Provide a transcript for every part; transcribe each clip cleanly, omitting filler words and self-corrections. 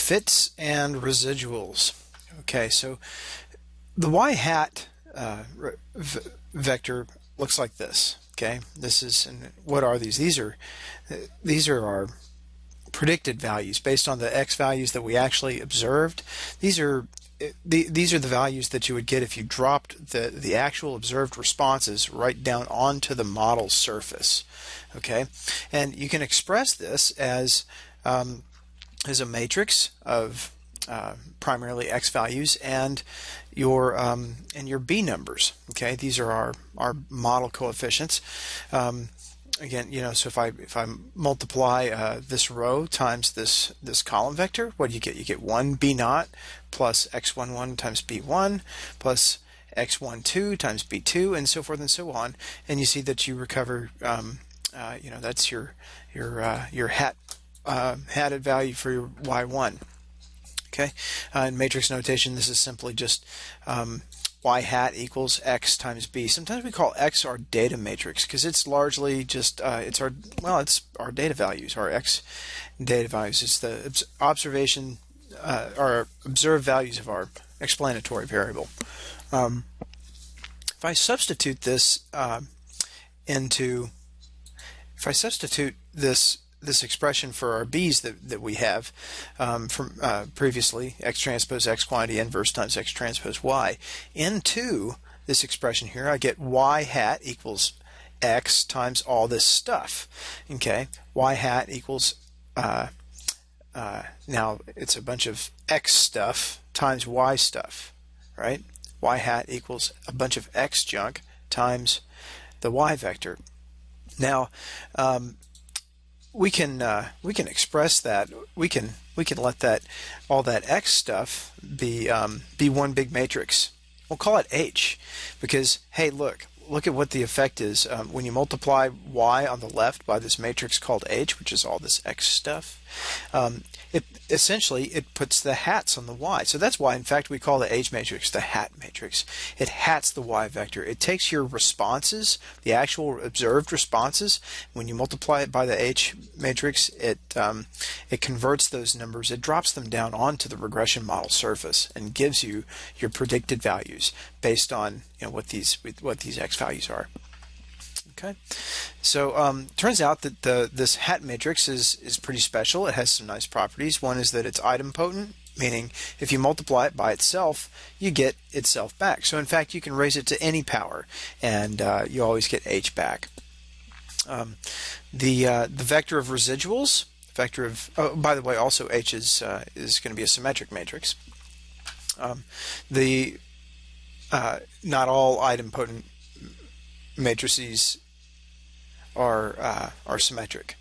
fits and residuals. Okay, so the y hat vector looks like this. Okay, this is, and what are these? These are our predicted values based on the x values that we actually observed. These are the values that you would get if you dropped the actual observed responses right down onto the model surface. Okay, and you can express this as a matrix of primarily x values and your b numbers. Okay, these are our model coefficients. Again, so if I multiply this row times this column vector, what do you get? You get 1 b naught plus x11 times b1 plus x12 times b2, and so forth and so on. And you see that you recover, that's your hatted value for your y1. Okay, in matrix notation, this is simply just y hat equals x times b. Sometimes we call x our data matrix because it's largely just it's our data values, our x data values. It's the observation, our observed values of our explanatory variable. If I substitute this this expression for our b's that we have from previously, x transpose x quantity inverse times x transpose y, into this expression here, I get y hat equals x times all this stuff. Okay, y hat equals now it's a bunch of x stuff times y stuff, right? Y hat equals a bunch of x junk times the y vector. Now we can express that. We can let all that x stuff be one big matrix. We'll call it H, because hey, look at what the effect is when you multiply y on the left by this matrix called H, which is all this x stuff. It essentially puts the hats on the y. So that's why, in fact, we call the H matrix the hat matrix. It hats the y vector. It takes your responses, the actual observed responses. When you multiply it by the H matrix, it converts those numbers. It drops them down onto the regression model surface and gives you your predicted values based on what these x values are. Okay, so turns out that this hat matrix is pretty special. It has some nice properties. One is that it's idempotent, meaning if you multiply it by itself, you get itself back. So in fact, you can raise it to any power, and you always get H back. The vector of residuals, by the way, also H is going to be a symmetric matrix. Not all idempotent matrices are symmetric.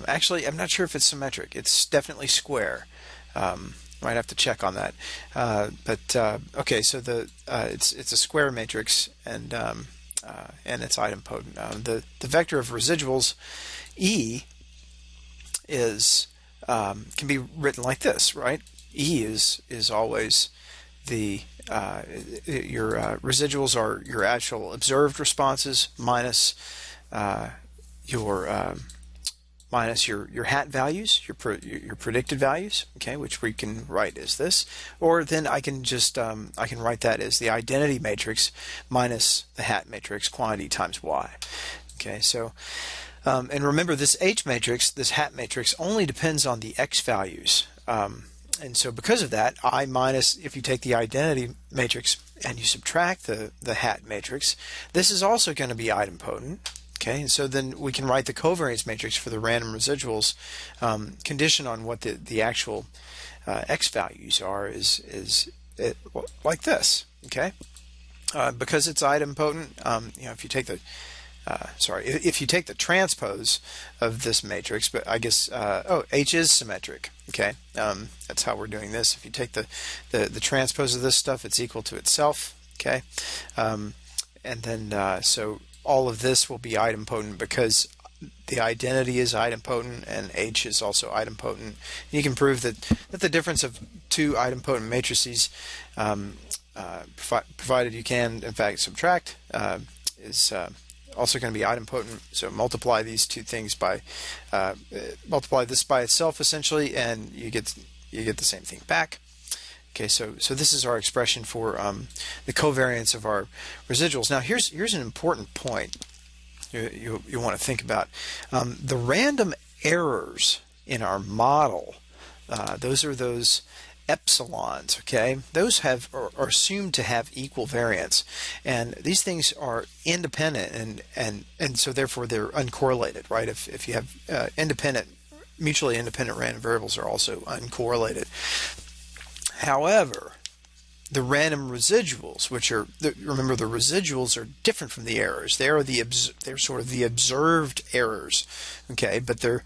Actually, I'm not sure if it's symmetric. It's definitely square. Might have to check on that. Okay, so it's a square matrix, and it's idempotent. The vector of residuals, E, is can be written like this, right? E is always your residuals are your actual observed responses minus your hat values, your predicted values, okay, which we can write as this, or then I can just I can write that as the identity matrix minus the hat matrix quantity times y. Okay, so and remember, this H matrix, this hat matrix, only depends on the x values. And so because of that, I minus, if you take the identity matrix and you subtract the hat matrix, this is also going to be idempotent. Okay, and so then we can write the covariance matrix for the random residuals conditioned on what the actual x values are is like this. Okay, because it's idempotent, if you take the if you take the transpose of this matrix, but I guess H is symmetric. Okay, that's how we're doing this. If you take the transpose of this stuff, it's equal to itself. Okay, and then so all of this will be idempotent because the identity is idempotent and H is also idempotent. You can prove that the difference of two idempotent matrices, provided you can in fact subtract, is also going to be idempotent. So multiply these two things by multiply this by itself essentially, and you get you get the same thing back. Okay, so this is our expression for the covariance of our residuals. Now here's an important point you want to think about. The random errors in our model, those are those epsilons, okay? Those are assumed to have equal variance, and these things are independent, and so therefore they're uncorrelated, right? If you have mutually independent random variables are also uncorrelated. However, the random residuals, remember the residuals are different from the errors. They're sort of the observed errors, okay? But they're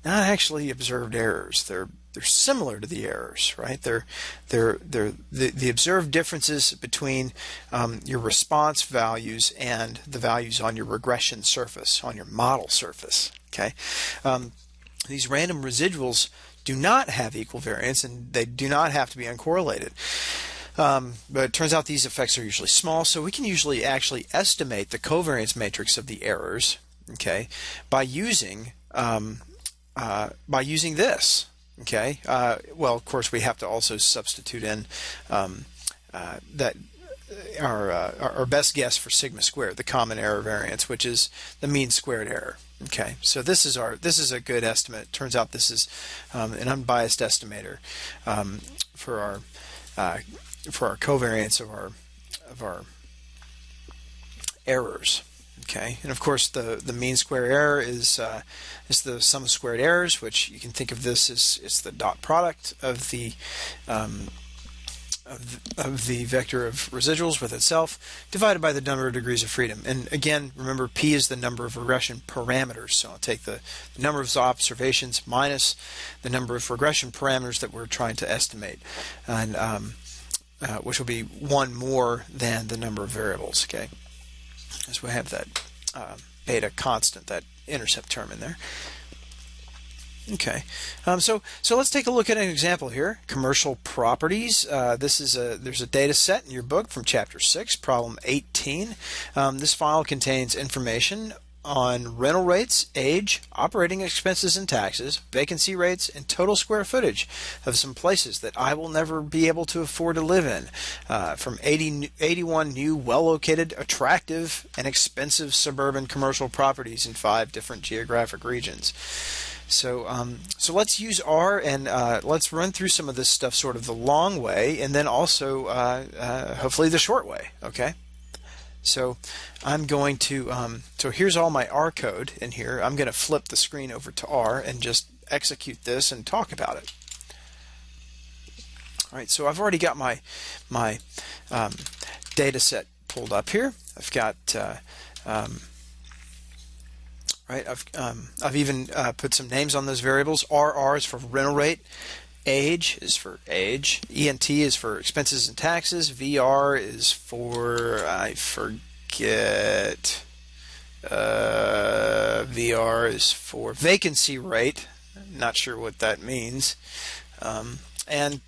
not actually observed errors. They're similar to the errors, right? They're the observed differences between your response values and the values on your regression surface, on your model surface, okay? These random residuals do not have equal variance, and they do not have to be uncorrelated. But it turns out these effects are usually small, so we can usually actually estimate the covariance matrix of the errors, okay, by using this, okay. Well, of course, we have to also substitute in that our best guess for sigma squared, the common error variance, which is the mean squared error. Okay, so this is a good estimate. Turns out this is an unbiased estimator for our covariance of our errors. Okay, and of course the mean square error is the sum of squared errors, which you can think of this as it's the dot product of the vector of residuals with itself divided by the number of degrees of freedom. And again, remember, p is the number of regression parameters. So I'll take the number of observations minus the number of regression parameters that we're trying to estimate, and which will be one more than the number of variables. Okay, as we have that beta constant, that intercept term in there. Okay, so let's take a look at an example here. Commercial properties. There's a data set in your book from Chapter 6, Problem 18. This file contains information on rental rates, age, operating expenses and taxes, vacancy rates, and total square footage of some places that I will never be able to afford to live in, from 81 new, well-located, attractive, and expensive suburban commercial properties in 5 different geographic regions. So let's use R, and let's run through some of this stuff sort of the long way, and then also hopefully the short way. Okay. So I'm going to so here's all my R code in here. I'm going to flip the screen over to R and just execute this and talk about it. All right. So I've already got my data set pulled up here. I've got right. I've even put some names on those variables. RR is for rental rate. Age is for age. ENT is for expenses and taxes. VR is for, I forget. VR is for vacancy rate. Not sure what that means. And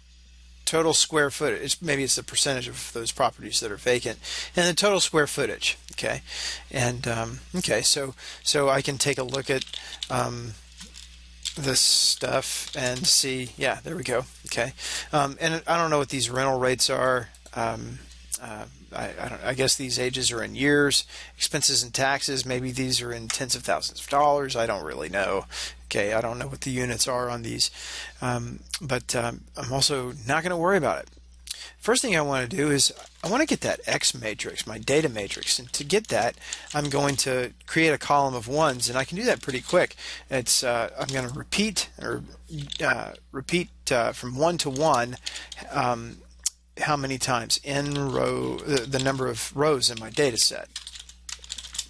total square footage. Maybe it's the percentage of those properties that are vacant. And the total square footage. Okay. And okay, so I can take a look at this stuff and see, yeah, there we go. Okay, and I don't know what these rental rates are. I guess these ages are in years. Expenses and taxes, maybe these are in tens of thousands of dollars. I don't really know. Okay, I don't know what the units are on these, but I'm also not going to worry about it. First thing I want to do is I want to get that X matrix, my data matrix, and to get that I'm going to create a column of ones, and I can do that pretty quick. It's I'm going to repeat from 1 to 1 how many times in row the number of rows in my data set.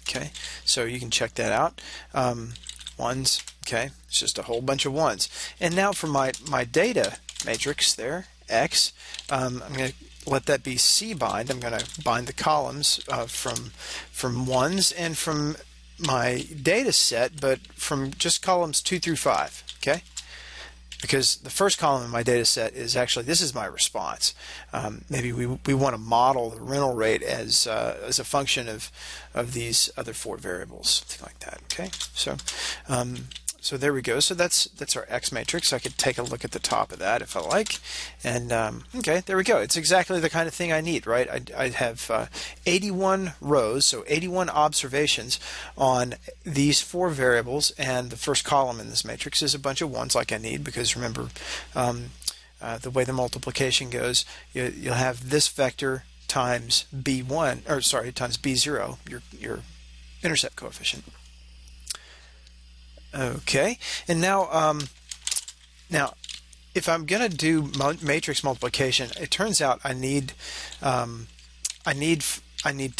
Okay, so you can check that out. Ones, okay, it's just a whole bunch of ones. And now for my data matrix there, X, I'm going to let that be C bind. I'm going to bind the columns from ones and from my data set, but from just columns 2 through 5. Okay, because the first column in my data set is actually, this is my response. Maybe we want to model the rental rate as a function of these other 4 variables, something like that. Okay, so So there we go. So that's our X matrix. I could take a look at the top of that if I like. And okay, there we go. It's exactly the kind of thing I need, right? I have 81 rows, so 81 observations on these 4 variables, and the first column in this matrix is a bunch of ones like I need, because remember, the way the multiplication goes, you'll have this vector times b1, or sorry, times b0, your intercept coefficient. Okay, and now if I'm going to do matrix multiplication, it turns out I need to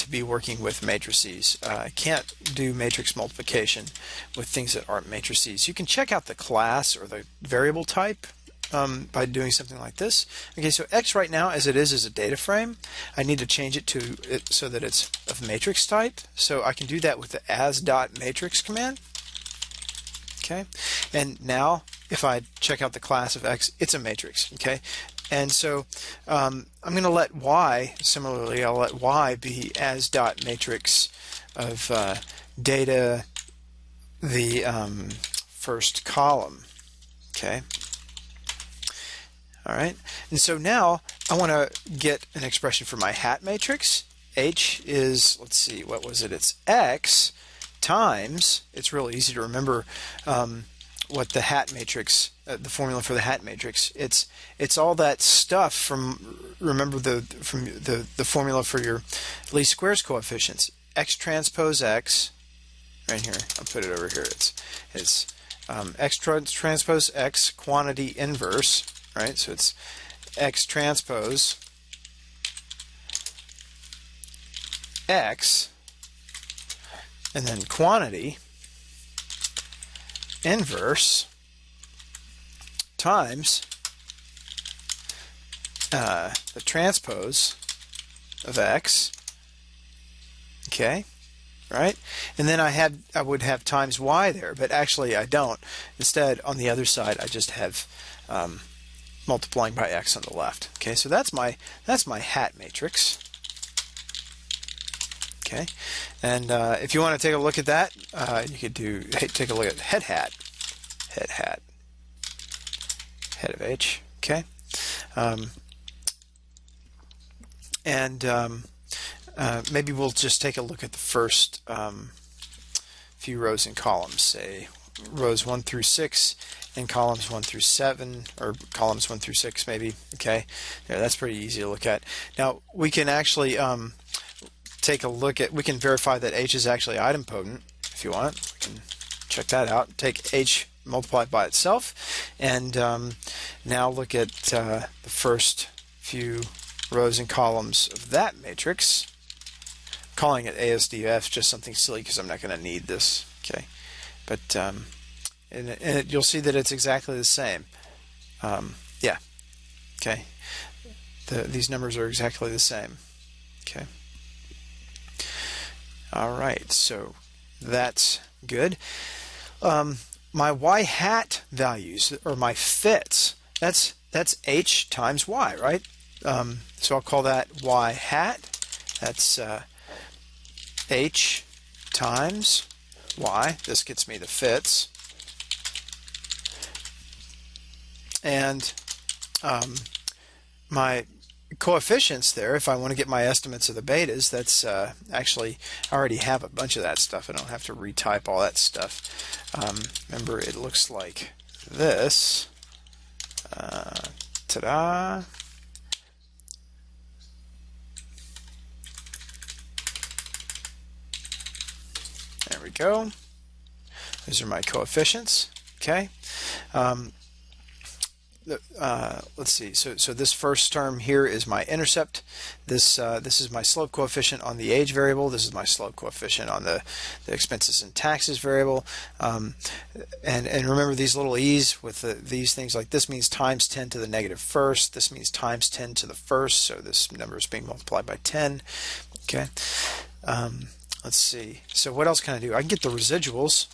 be working with matrices. I can't do matrix multiplication with things that aren't matrices. You can check out the class or the variable type by doing something like this. Okay, so X right now, as it is a data frame, I need to change it so that it's of matrix type. So I can do that with the as.matrix command. Okay, and now if I check out the class of X, it's a matrix. Okay, and so I'm going to let Y, similarly, I'll let Y be as.matrix of data, the first column. Okay. All right, and so now I want to get an expression for my hat matrix. H is, let's see, what was it? It's X times, it's really easy to remember what the hat matrix, the formula for the hat matrix. It's all that stuff from, remember the formula for your least squares coefficients. X transpose X, right here, I'll put it over here. It's X transpose X quantity inverse, right? So it's X transpose X, and then quantity inverse times the transpose of X. Okay, right? And then I would have times Y there, but actually I don't. Instead, on the other side, I just have multiplying by X on the left. Okay, so that's my hat matrix. Okay, and if you want to take a look at that, you could take a look at head hat, head of H. Okay, maybe we'll just take a look at the first few rows and columns, say rows 1 through 6 and columns 1 through 7, or columns 1 through 6 maybe. Okay, yeah, that's pretty easy to look at. Now we can actually take a look at, we can verify that H is actually idempotent if you want. We can check that out. Take H multiplied by itself, and now look at the first few rows and columns of that matrix. I'm calling it ASDF, just something silly because I'm not going to need this. Okay, but you'll see that it's exactly the same. Yeah. Okay. These numbers are exactly the same. Okay. All right, so that's good. My Y hat values, or my fits, that's H times Y, right? So I'll call that Y hat. That's H times Y. This gets me the fits. And my coefficients there, if I want to get my estimates of the betas, that's actually, I already have a bunch of that stuff. I don't have to retype all that stuff. Remember, it looks like this. Ta-da! There we go. Those are my coefficients. Okay. Let's see. So this first term here is my intercept. This is my slope coefficient on the age variable. This is my slope coefficient on the expenses and taxes variable. And remember these little e's with these things, like this means times 10 to the negative first. This means times 10 to the first. So this number is being multiplied by 10. Okay. Let's see. So what else can I do? I can get the residuals.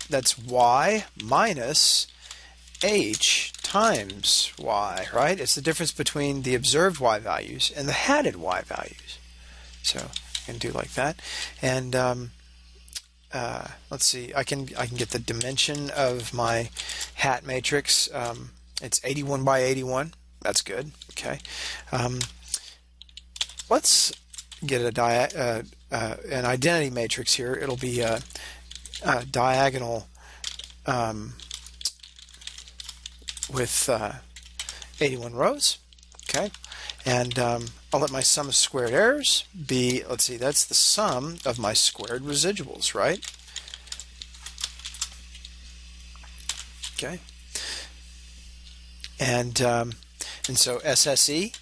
That's y minus H times Y, right? It's the difference between the observed Y values and the hatted Y values. So I can do like that. And let's see, I can get the dimension of my hat matrix. It's 81 by 81. That's good. Okay. Let's get an identity matrix here. It'll be a diagonal with 81 rows. Okay. And I'll let my sum of squared errors be, let's see, that's the sum of my squared residuals, right? Okay. And so SSE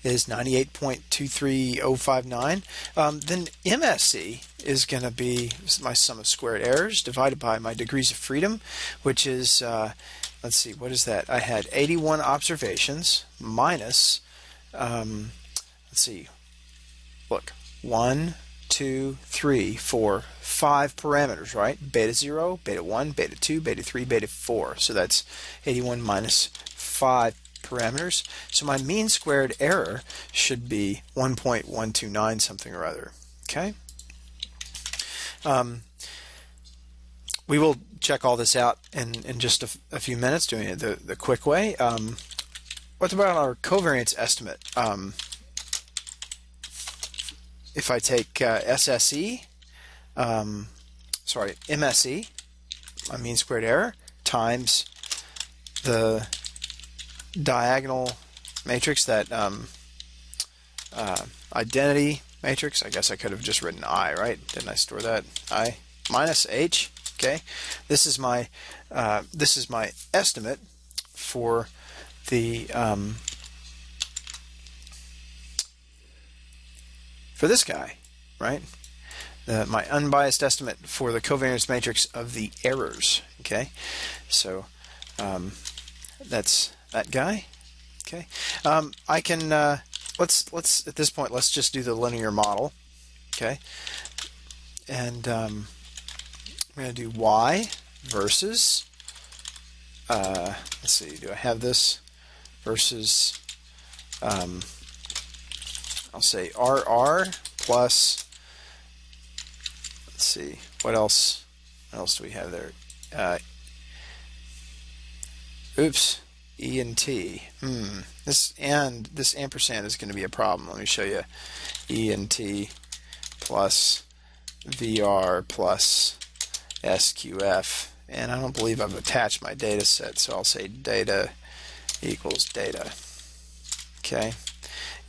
is 98.23059. Then MSE is going to be my sum of squared errors divided by my degrees of freedom, which is, let's see, what is that? I had 81 observations minus, let's see, look, 1, 2, 3, 4, 5 parameters, right? Beta 0, beta 1, beta 2, beta 3, beta 4. So that's 81 minus 5 parameters. So my mean squared error should be 1.129 something or other. Okay. We will check all this out in just a few minutes, doing it the quick way. What about our covariance estimate? If I take MSE, my mean squared error, times the diagonal matrix, that identity matrix. I guess I could have just written I, right? Didn't I store that? I minus H. Okay, this is my estimate for the for this guy, right? My unbiased estimate for the covariance matrix of the errors. Okay, so that's that guy. Okay, I can let's at this point let's just do the linear model. Okay, and I'm going to do y versus let's see, do I have this versus I'll say RR plus, let's see, what else do we have there? Oops, E and T. This ampersand is going to be a problem. Let me show you. E and T plus VR plus SQF. And I don't believe I've attached my data set, so I'll say data equals data. Okay.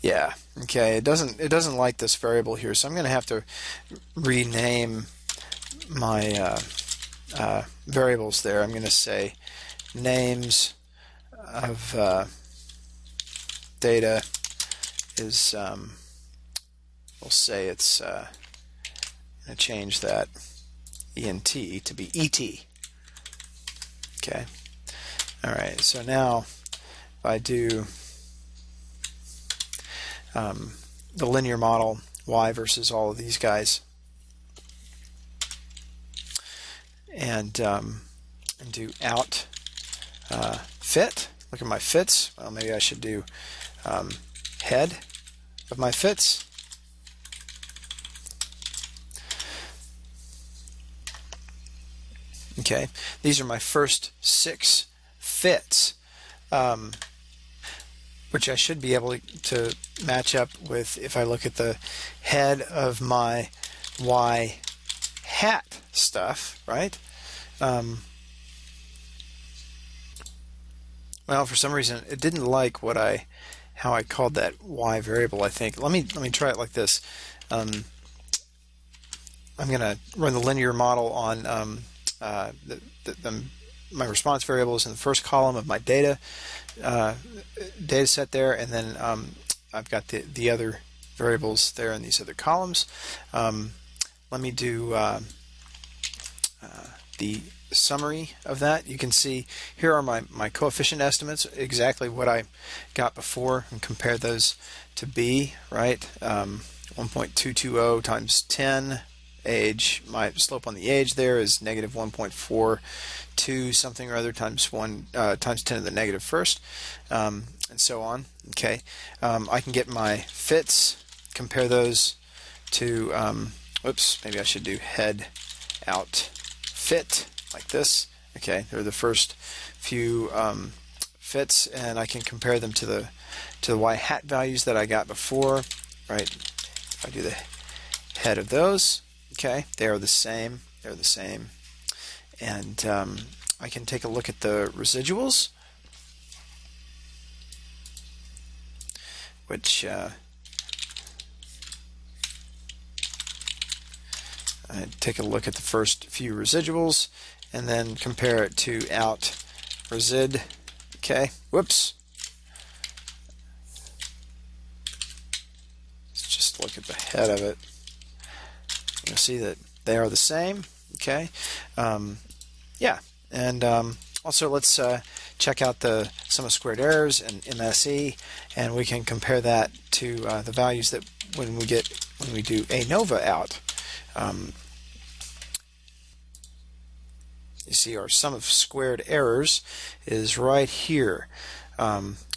Yeah. Okay. It doesn't like this variable here, so I'm going to have to rename my variables there. I'm going to say names of data is we'll say it's going to change that ENT to be ET. Okay. All right. So now if I do the linear model y versus all of these guys, and do out fit. Look at my fits. Well, maybe I should do head of my fits. Okay, these are my first 6 fits, which I should be able to match up with if I look at the head of my Y hat stuff, right? Well, for some reason it didn't like how I called that Y variable. I think let me try it like this. I'm going to run the linear model on my response variables in the first column of my data set there, and then I've got the other variables there in these other columns. Let me do the summary of that. You can see here are my coefficient estimates, exactly what I got before, and compare those to B, right? 1.220 times 10. Age, my slope on the age there is negative 1.42 something or other times 10 to the negative first, and so on. Okay, I can get my fits, compare those to oops, maybe I should do head out fit like this. Okay, they're the first few fits, and I can compare them to the y hat values that I got before. Right? If I do the head of those, okay, they are the same. They're the same, and I can take a look at the residuals, which I take a look at the first few residuals and then compare it to out resid. Okay, whoops. Let's just look at the head of it. You'll see that they are the same. Okay, yeah, and also let's check out the sum of squared errors and MSE, and we can compare that to the values that when we do ANOVA out. You see our sum of squared errors is right here.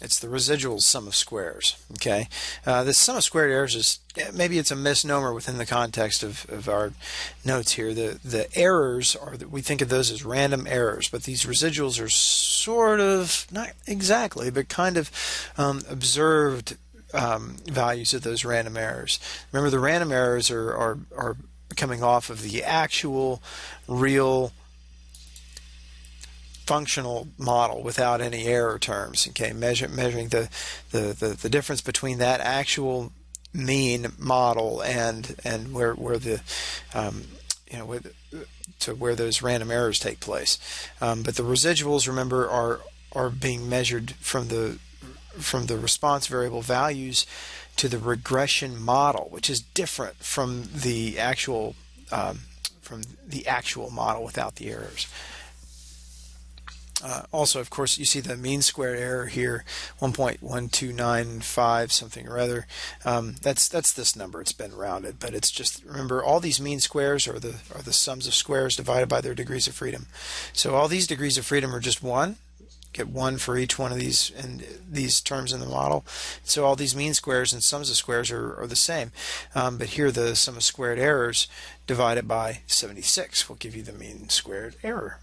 It's the residual sum of squares. Okay, this sum of squared errors is, maybe it's a misnomer within the context of our notes here. The errors are, we think of those as random errors, but these residuals are sort of, not exactly, but kind of observed values of those random errors. Remember, the random errors are coming off of the actual real functional model without any error terms. Okay, measuring the difference between that actual mean model and where the to where those random errors take place. But the residuals, remember, are being measured from the response variable values to the regression model, which is different from the actual model without the errors. Also, of course, you see the mean squared error here, 1.1295 something or other. That's this number. It's been rounded, but it's just, remember, all these mean squares are the sums of squares divided by their degrees of freedom. So all these degrees of freedom are just 1. Get 1 for each one of these terms in the model. So all these mean squares and sums of squares are the same. But here the sum of squared errors divided by 76 will give you the mean squared error